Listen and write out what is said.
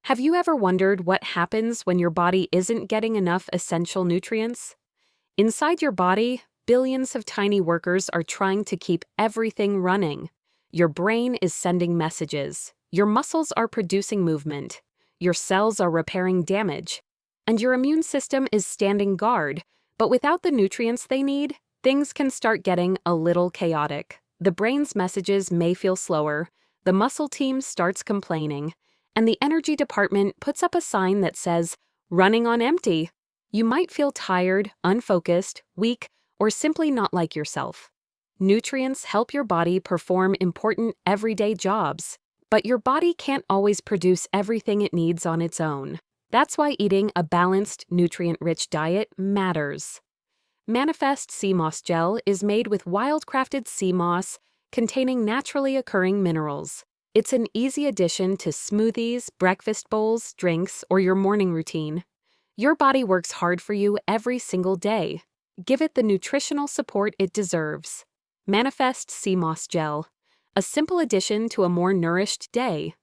Have you ever wondered what happens when your body isn't getting enough essential nutrients? Inside your body, billions of tiny workers are trying to keep everything running. Your brain is sending messages, your muscles are producing movement, your cells are repairing damage, and your immune system is standing guard. But without the nutrients they need, things can start getting a little chaotic. The brain's messages may feel slower, the muscle team starts complaining, and the energy department puts up a sign that says, "Running on empty." You might feel tired, unfocused, weak, or simply not like yourself. Nutrients help your body perform important everyday jobs, but your body can't always produce everything it needs on its own. That's why eating a balanced, nutrient-rich diet matters. Manafest Sea Moss Gel is made with wildcrafted sea moss containing naturally occurring minerals. It's an easy addition to smoothies, breakfast bowls, drinks, or your morning routine. Your body works hard for you every single day. Give it the nutritional support it deserves. Manafest Sea Moss Gel, a simple addition to a more nourished day.